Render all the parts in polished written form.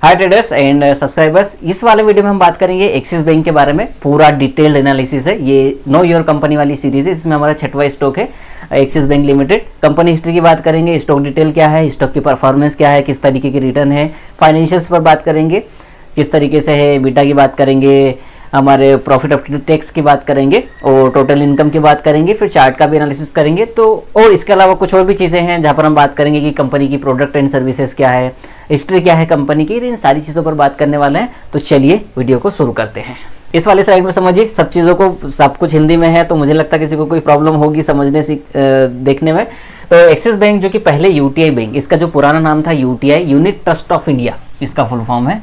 Hi traders and subscribers, इस वाले video में हम बात करेंगे एक्सिस बैंक के बारे में। पूरा डिटेल्ड एनालिसिस है। ये नो योर कंपनी वाली सीरीज है। इसमें हमारा 6वां स्टॉक है axis bank limited. Company history की बात करेंगे, स्टॉक डिटेल क्या है, स्टॉक की परफॉर्मेंस क्या है, किस तरीके की रिटर्न है, फाइनेंशियल्स पर बात करेंगे, किस तरीके से है, बीटा की बात करेंगे, हमारे प्रॉफिट आफ्टर टैक्स की बात करेंगे और टोटल इनकम की बात करेंगे, फिर चार्ट का भी एनालिसिस करेंगे। तो और इसके अलावा कुछ और भी चीज़ें हैं जहाँ पर हम बात करेंगे कि कंपनी की प्रोडक्ट एंड सर्विसेज क्या है, हिस्ट्री क्या है कंपनी की, इन सारी चीज़ों पर बात करने वाले हैं। तो चलिए वीडियो को शुरू करते हैं। इस वाले साइड में समझिए, सब चीज़ों को, सब कुछ हिंदी में है, तो मुझे लगता है किसी को कोई प्रॉब्लम होगी समझने से देखने में। तो एक्सिस बैंक जो कि पहले यूटीआई बैंक, इसका जो पुराना नाम था UTI, unit trust of India, इसका फुल फॉर्म है।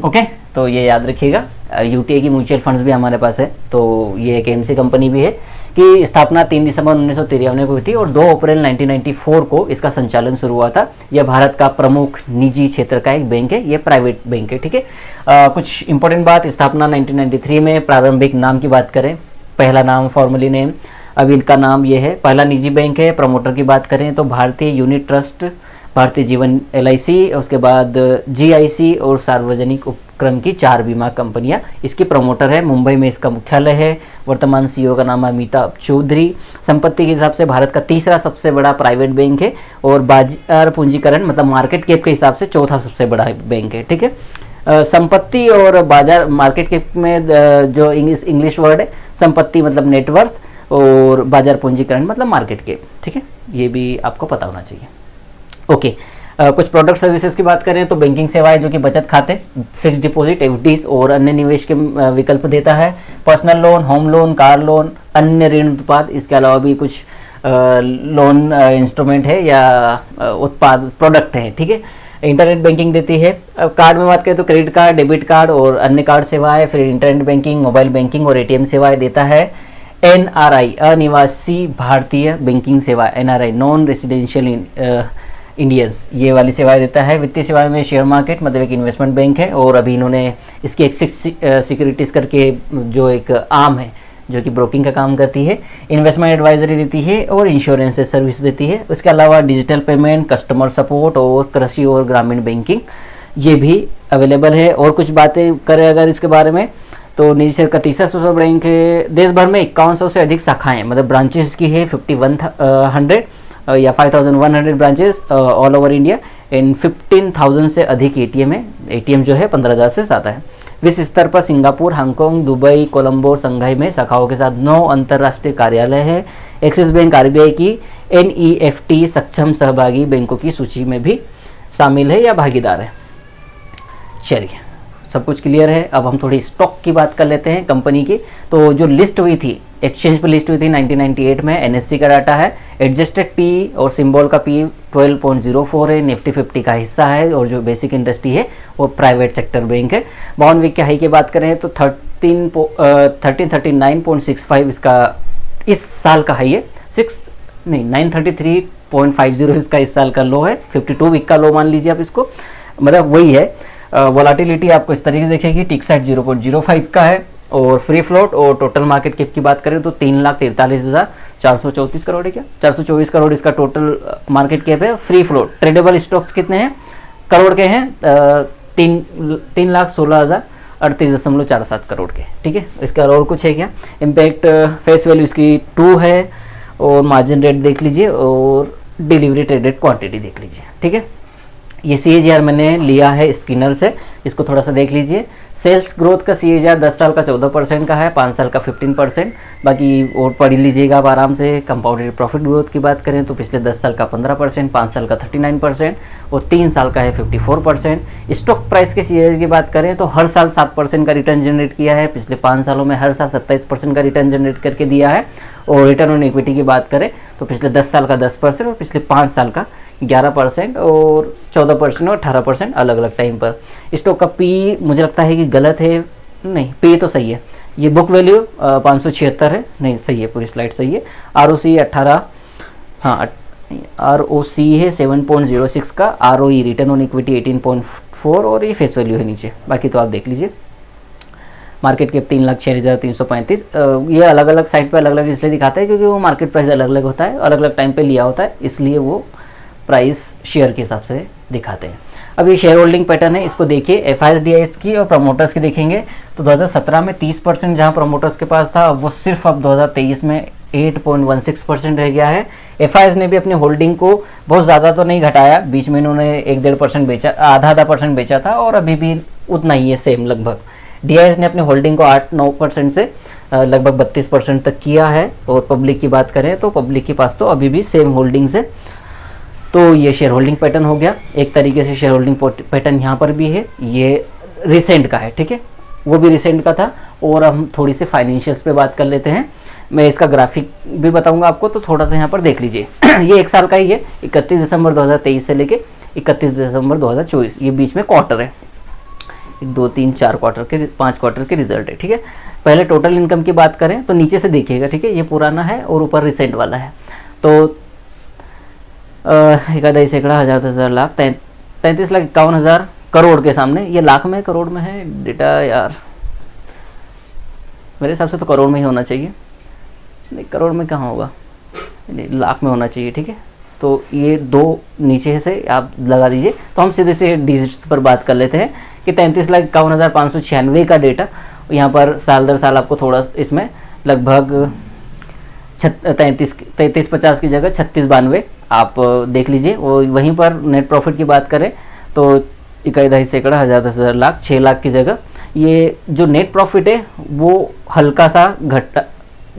ओके तो ये याद रखिएगा। यूटीआई की म्यूचुअल फंड्स भी हमारे पास है। तो ये एक एमसी कंपनी भी है कि स्थापना 3 दिसंबर 1993 को हुई थी और 2 अप्रैल 1994 को इसका संचालन शुरू हुआ था। यह भारत का प्रमुख निजी क्षेत्र का एक बैंक है, ये प्राइवेट बैंक है। ठीक है, कुछ इंपॉर्टेंट बात, स्थापना 1993 में। प्रारंभिक नाम की बात करें, पहला नाम फॉर्मली नेम, अभी इनका नाम ये है। पहला निजी बैंक है। प्रमोटर की बात करें तो भारतीय unit trust, Bharatiya Jeevan LIC, उसके बाद जीआईसी और सार्वजनिक उपक्रम की 4 बीमा कंपनियां इसकी प्रमोटर है। मुंबई में इसका मुख्यालय है। वर्तमान सीईओ का नाम है अमिताभ चौधरी। संपत्ति के हिसाब से भारत का तीसरा सबसे बड़ा प्राइवेट बैंक है और बाजार पूंजीकरण मतलब मार्केट कैप के हिसाब से चौथा सबसे बड़ा बैंक है। ठीक है, संपत्ति और बाजार मार्केट कैप में जो इंग्लिश वर्ड है, संपत्ति मतलब नेटवर्थ और बाजार पूंजीकरण मतलब मार्केट कैप। ठीक है, ये भी आपको पता होना चाहिए। ओके, कुछ प्रोडक्ट सर्विसेज की बात करें तो बैंकिंग सेवाएं जो कि बचत खाते, फिक्स डिपॉजिट, एफडीज और अन्य निवेश के विकल्प देता है। Personal loan, home loan, car loan, अन्य ऋण उत्पाद, इसके अलावा भी कुछ लोन इंस्ट्रूमेंट है या उत्पाद प्रोडक्ट है। ठीक है, इंटरनेट बैंकिंग देती है। कार्ड में बात करें तो क्रेडिट कार्ड, डेबिट कार्ड और अन्य कार्ड सेवाएं, फिर इंटरनेट बैंकिंग, मोबाइल बैंकिंग और एटीएम सेवाएं देता है। एनआरआई, अनिवासी भारतीय बैंकिंग सेवा, एनआरआई नॉन रेसिडेंशियल इंडियंस, ये वाली सेवाएं देता है। वित्तीय सेवाएं में शेयर मार्केट मतलब एक इन्वेस्टमेंट बैंक है और अभी इन्होंने इसकी एक्सिस सिक्योरिटीज़ करके जो एक आर्म है जो कि ब्रोकिंग का काम करती है, इन्वेस्टमेंट एडवाइजरी देती है और इंश्योरेंस सर्विस देती है। उसके अलावा डिजिटल पेमेंट, कस्टमर सपोर्ट और कृषि और ग्रामीण बैंकिंग ये भी अवेलेबल है। और कुछ बातें करें अगर इसके बारे में तो निजी क्षेत्र का तीसरा सबसे बड़ा बैंक है। देश भर में 5100 से अधिक शाखाएँ मतलब ब्रांचेस की है, 5100 या 5100 branches all over India and 15,000 से अधिक एटीएम है। एटीएम जो है 15,000 से ज़्यादा है। विश्व स्तर पर सिंगापुर, हांगकांग, दुबई, कोलंबो और संघाई में शाखाओं के साथ 9 अंतर्राष्ट्रीय कार्यालय है। एक्सिस बैंक आरबीआई की एनईएफटी सक्षम सहभागी बैंकों की सूची में भी शामिल है या भागीदार है। चलिए, सब कुछ क्लियर है। अब हम थोड़ी स्टॉक की बात कर लेते हैं कंपनी की। तो जो लिस्ट हुई थी, एक्सचेंज पर लिस्ट हुई थी 1998 में, एनएससी का डाटा है। एडजस्टेड पी और सिंबल का पी 12.04 है। निफ्टी 50 का हिस्सा है और जो बेसिक इंडस्ट्री है वो प्राइवेट सेक्टर बैंक है। बाउंड वीक के हाई की बात करें तो 1339.65 इसका इस साल का हाई है। 933.50 इसका इस साल का लो है। 52 वीक का लो मान लीजिए आप इसको, मतलब वही है। वोलाटिलिटी आपको इस तरीके से देखेगी, टिक साइड 0.05 का है और फ्री फ्लोट और टोटल मार्केट कैप की बात करें तो 3,43,434 करोड़ है। क्या 424 करोड़ इसका टोटल मार्केट कैप है। फ्री फ्लोट ट्रेडेबल स्टॉक्स कितने हैं, करोड़ के हैं, 3,16,038.47 करोड़ के। ठीक है, इसका और कुछ है क्या। इम्पैक्ट फेस वैल्यू इसकी 2 है और मार्जिन रेट देख लीजिए और डिलीवरी ट्रेडेड क्वांटिटी देख लीजिए। ठीक है, ये CAGR मैंने लिया है स्किनर से, इसको थोड़ा सा देख लीजिए। सेल्स ग्रोथ का CAGR 10 साल का 14% का है, 5 साल का 15%। बाकी और पढ़ लीजिएगा आप आराम से। कंपाउंडेड प्रॉफिट ग्रोथ की बात करें तो पिछले 10 साल का 15%, 5 साल का 39% और 3 साल का है 54%। स्टॉक प्राइस के CAGR की बात करें तो हर साल 7% का रिटर्न जनरेट किया है। पिछले 5 सालों में हर साल 27% का रिटर्न जनरेट करके दिया है। और रिटर्न ऑन इक्विटी की बात करें तो पिछले 10 साल का 10% और पिछले 5 साल का 11% और 14% और 18% अलग अलग टाइम पर। स्टॉक का पी मुझे लगता है कि गलत है, नहीं पी तो सही है। ये बुक वैल्यू 576 है, नहीं सही है, पूरी स्लाइड सही है। ROC 18, हाँ ROC है 7.06 का। ROE रिटर्न ऑन इक्विटी 18.4 और ये फेस वैल्यू है नीचे, बाकी तो आप देख लीजिए। Market cap 3,06,335। ये अलग अलग साइट पे अलग अलग इसलिए दिखाता है क्योंकि वो मार्केट प्राइस अलग अलग होता है, अलग अलग टाइम पे लिया होता है, इसलिए वो प्राइस शेयर के हिसाब से दिखाते हैं। अब ये शेयर होल्डिंग पैटर्न है, इसको देखिए एफआईएस की और प्रमोटर्स की देखेंगे तो 2017 में 30% जहाँ प्रमोटर्स के पास था वो सिर्फ अब 2023 में 8.16% रह गया है। एफआईएस ने भी अपनी होल्डिंग को बहुत ज़्यादा तो नहीं घटाया, बीच में इन्होंने 1-1.5% बेचा, आधा परसेंट बेचा था और अभी भी उतना ही है सेम लगभग। डीआईएस ने अपनी होल्डिंग को 8-9% से लगभग 32% तक किया है। और पब्लिक की बात करें तो पब्लिक के पास तो अभी भी सेम होल्डिंग्स है। तो ये शेयर होल्डिंग पैटर्न हो गया। एक तरीके से शेयर होल्डिंग पैटर्न यहाँ पर भी है, ये रिसेंट का है, ठीक है, वो भी रिसेंट का था। और हम थोड़ी सी फाइनेंशियल्स पे बात कर लेते हैं, मैं इसका ग्राफिक भी बताऊंगा आपको, तो थोड़ा सा यहाँ पर देख लीजिए। ये 1 साल का ही है, 31 दिसंबर 2023 से लेके 31 दिसंबर 2024, ये बीच में क्वार्टर है, 1 2 3 4 क्वार्टर के 5 क्वार्टर के रिजल्ट है, ठीक है। पहले टोटल इनकम की बात करें तो नीचे से देखिएगा, ठीक है, ये पुराना है और ऊपर रिसेंट वाला है। तो 1,000 सैकड़ा हज़ार 10,000 लाख 33,51,000 करोड़ के सामने, ये लाख में करोड़ में है डेटा यार, मेरे हिसाब से तो करोड़ में ही होना चाहिए, नहीं करोड़ में कहाँ होगा, नहीं लाख में होना चाहिए, ठीक है। तो ये 2 नीचे से आप लगा दीजिए। तो हम सीधे से डिजिट्स पर बात कर लेते हैं कि 33,51,596 का डेटा यहाँ पर साल दर साल आपको थोड़ा इसमें लगभग 33-50 की जगह 36-92 आप देख लीजिए। और वहीं पर नेट प्रॉफिट की बात करें तो 1,000 सैकड़ा हज़ार 10,000 लाख 6 लाख की जगह ये जो नेट प्रॉफिट है वो हल्का सा घटा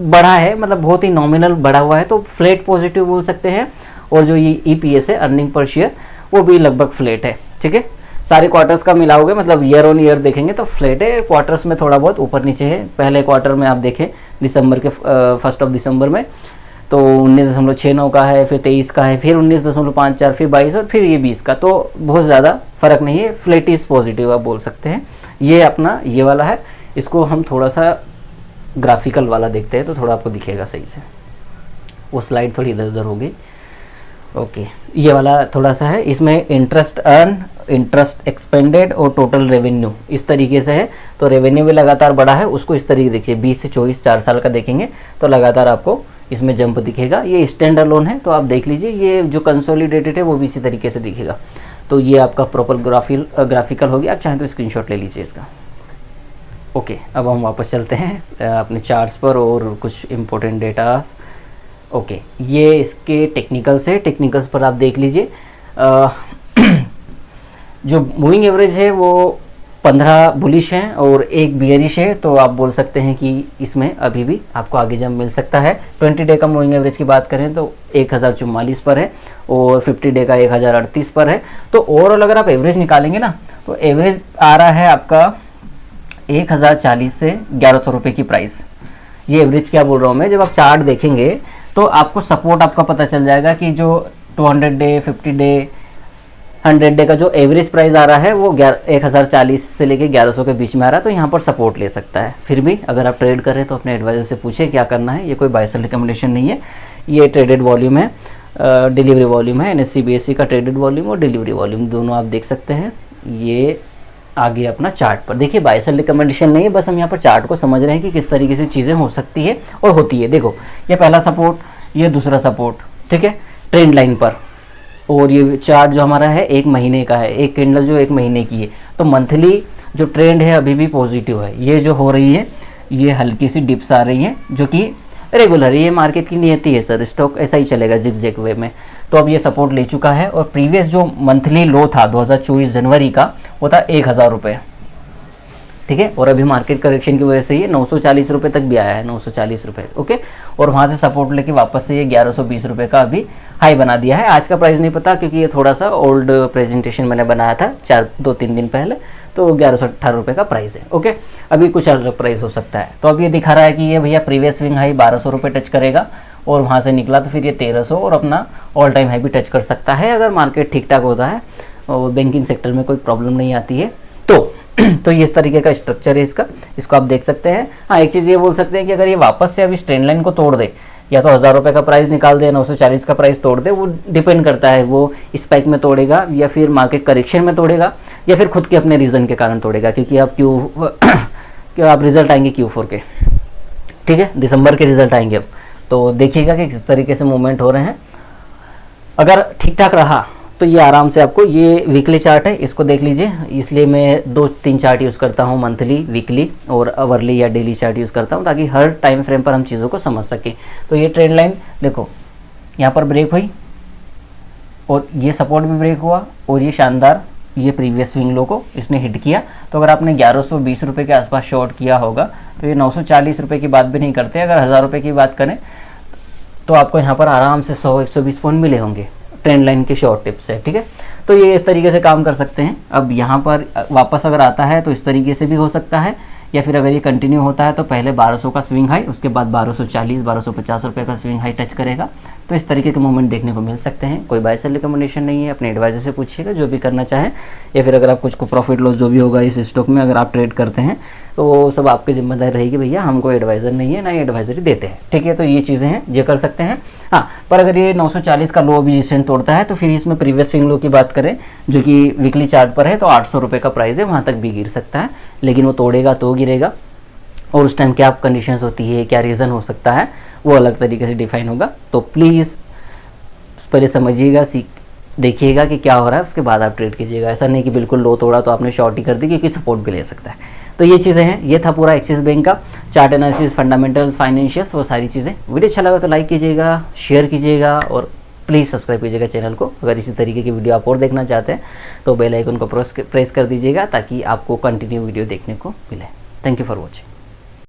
बढ़ा है, मतलब बहुत ही नॉमिनल बढ़ा हुआ है, तो फ्लैट पॉजिटिव बोल सकते हैं। और जो ये ईपीएस है अर्निंग पर शेयर वो भी लगभग फ्लैट है, ठीक है। सारे क्वार्टर्स का मिलाओगे मतलब ईयर ऑन ईयर देखेंगे तो फ्लैट है, क्वार्टर्स में थोड़ा बहुत ऊपर नीचे है। पहले क्वार्टर में आप देखें दिसंबर के 1 दिसंबर में तो 19.69 का है, फिर 23 का है, फिर 19.54, फिर 22 और फिर ये 20 का, तो बहुत ज़्यादा फर्क नहीं है, फ्लैट इज पॉजिटिव आप बोल सकते हैं। ये अपना ये वाला है, इसको हम थोड़ा सा ग्राफिकल वाला देखते हैं तो थोड़ा आपको दिखेगा सही से, वो स्लाइड थोड़ी इधर उधर होगी। ओके, ये वाला थोड़ा सा है, इसमें इंटरेस्ट अर्न, इंटरेस्ट एक्सपेंडेड और टोटल रेवेन्यू इस तरीके से है। तो रेवेन्यू भी लगातार बढ़ा है, उसको इस तरीके देखिए 20 से 24 4 साल का देखेंगे तो लगातार आपको इसमें जंप दिखेगा। ये स्टैंड अलोन है तो आप देख लीजिए, ये जो कंसोलिडेटेड है वो भी इसी तरीके से दिखेगा। तो ये आपका प्रॉपर ग्राफिकल हो गया, आप चाहें तो स्क्रीनशॉट ले लीजिए इसका। ओके, अब हम वापस चलते हैं अपने चार्ट्स पर और कुछ इम्पोर्टेंट डेटा। ओके, ये इसके टेक्निकल्स है, टेक्निकल्स पर आप देख लीजिए। जो मूविंग एवरेज है वो 15 बुलिश है और 1 बियरिश है, तो आप बोल सकते हैं कि इसमें अभी भी आपको आगे जंप मिल सकता है। 20 डे का मूविंग एवरेज की बात करें तो 1044 पर है और 50 डे का 1038 पर है। तो ओवरऑल अगर आप एवरेज निकालेंगे ना तो एवरेज आ रहा है आपका 1040 से 1100 रुपये की प्राइस। ये एवरेज क्या बोल रहा हूँ मैं, जब आप चार्ट देखेंगे तो आपको सपोर्ट आपका पता चल जाएगा कि जो 200 डे 50 डे 100 डे का जो एवरेज प्राइस आ रहा है वो 1040 से लेके 1100 के बीच में आ रहा है, तो यहाँ पर सपोर्ट ले सकता है। फिर भी अगर आप ट्रेड करें तो अपने एडवाइजर से पूछें क्या करना है, ये कोई बाय सेल रिकमेंडेशन नहीं है। ये ट्रेडेड वॉल्यूम है, डिलीवरी वॉल्यूम है, NSE BSE का ट्रेडेड वॉल्यूम और डिलीवरी वॉल्यूम दोनों आप देख सकते हैं। ये आगे अपना चार्ट पर देखिए, बाय सेल रिकमेंडेशन नहीं है, बस हम यहाँ पर चार्ट को समझ रहे हैं कि किस तरीके से चीज़ें हो सकती है और होती है। देखो ये पहला सपोर्ट, ये दूसरा सपोर्ट, ठीक है, ट्रेंड लाइन पर। और ये चार्ट जो हमारा है 1 महीने का है, एक कैंडल जो 1 महीने की है, तो मंथली जो ट्रेंड है अभी भी पॉजिटिव है। ये जो हो रही है ये हल्की सी डिप्स आ रही हैं जो कि रेगुलर, ये मार्केट की नियति है सर, स्टॉक ऐसा ही चलेगा जिग-जैग वे में। तो अब ये सपोर्ट ले चुका है और प्रीवियस जो मंथली लो था 2024 जनवरी का वो था 1000 रुपये, ठीक है। और अभी मार्केट करेक्शन की वजह से ये 940 रुपये तक भी आया है, 940 रुपये, ओके। और वहाँ से सपोर्ट लेके वापस से ये 1120 रुपये का अभी हाई बना दिया है। आज का प्राइस नहीं पता क्योंकि ये थोड़ा सा ओल्ड प्रेजेंटेशन मैंने बनाया था 2-3 दिन पहले, तो 1118 रुपये का प्राइस है, ओके। अभी कुछ अलग प्राइस हो सकता है। तो अब ये दिखा रहा है कि ये भैया प्रीवियस स्विंग हाई 1200 रुपये टच करेगा और वहाँ से निकला तो फिर ये 1300 और अपना ऑल टाइम हाई भी टच कर सकता है अगर मार्केट ठीक ठाक होता है और बैंकिंग सेक्टर में कोई प्रॉब्लम नहीं आती है तो ये इस तरीके का स्ट्रक्चर है इसका, इसको आप देख सकते हैं। हाँ, एक चीज़ ये बोल सकते हैं कि अगर ये वापस से अभी ट्रेंड लाइन को तोड़ दे, या तो 1000 रुपये का प्राइस निकाल दे, 940 का प्राइस तोड़ दे, वो डिपेंड करता है वो स्पाइक में तोड़ेगा या फिर मार्केट करेक्शन में तोड़ेगा या फिर खुद के अपने रीज़न के कारण तोड़ेगा। क्योंकि आप कि आप रिजल्ट आएंगे Q4 के, ठीक है, दिसंबर के रिजल्ट आएंगे अब, तो देखिएगा कि किस तरीके से मूवमेंट हो रहे हैं। अगर ठीक ठाक रहा तो ये आराम से आपको, ये वीकली चार्ट है, इसको देख लीजिए, इसलिए मैं 2-3 चार्ट यूज़ करता हूँ, मंथली, वीकली और आवरली या डेली चार्ट यूज़ करता हूँ, ताकि हर टाइम फ्रेम पर हम चीज़ों को समझ सकें। तो ये ट्रेंड लाइन देखो, यहाँ पर ब्रेक हुई और ये सपोर्ट भी ब्रेक हुआ, और ये शानदार, ये प्रीवियस स्विंग लो को इसने हिट किया। तो अगर आपने 1120 रुपये के आसपास शॉर्ट किया होगा तो ये 940 रुपये की बात भी नहीं करते। अगर 1000 रुपये की बात करें तो आपको यहाँ पर आराम से 100-120 पॉइंट मिले होंगे ट्रेंड लाइन के शॉर्ट टिप से, ठीक है। तो ये इस तरीके से काम कर सकते हैं। अब यहाँ पर वापस अगर आता है तो इस तरीके से भी हो सकता है, या फिर अगर ये कंटिन्यू होता है तो पहले 1200 का स्विंग हाई, उसके बाद 1240-1250 रुपये का स्विंग हाई टच करेगा। तो इस तरीके के मूवमेंट देखने को मिल सकते हैं। कोई बाय सेल रिकमेंडेशन नहीं है, अपने एडवाइजर से पूछिएगा जो भी करना चाहें, या फिर अगर आप कुछ को प्रॉफिट लॉस जो भी होगा इस स्टॉक में अगर आप ट्रेड करते हैं तो वो सब आपकी जिम्मेदारी रहेगी भैया, हम कोई एडवाइज़र नहीं है, ना ही एडवाइजरी देते हैं, ठीक है। तो ये चीज़ें हैं, ये कर सकते हैं। हाँ, पर अगर ये 940 का लो भी रिसेंट तोड़ता है तो फिर इसमें प्रीवियस स्विंग लो की बात करें जो कि वीकली चार्ट पर है तो 800 रुपये का प्राइस है, वहाँ तक भी गिर सकता है, लेकिन वो तोड़ेगा तो गिरेगा, और उस टाइम क्या कंडीशंस होती है, क्या रीज़न हो सकता है, वो अलग तरीके से डिफाइन होगा। तो प्लीज़ पहले समझिएगा, देखिएगा कि क्या हो रहा है, उसके बाद आप ट्रेड कीजिएगा। ऐसा नहीं कि बिल्कुल लो तोड़ा तो आपने शॉर्ट ही कर दी, क्योंकि सपोर्ट भी ले सकता है। तो ये चीज़ें हैं, ये था पूरा एक्सिस बैंक का चार्ट एनालिसिस, फंडामेंटल्स, फाइनेंशियल्स, वो सारी चीज़ें। वीडियो अच्छा लगा तो लाइक कीजिएगा, शेयर कीजिएगा, और प्लीज़ सब्सक्राइब कीजिएगा चैनल को। अगर इसी तरीके की वीडियो आप और देखना चाहते हैं तो बेल आइकन को प्रेस कर दीजिएगा, ताकि आपको कंटिन्यू वीडियो देखने को मिले। Thank you for watching.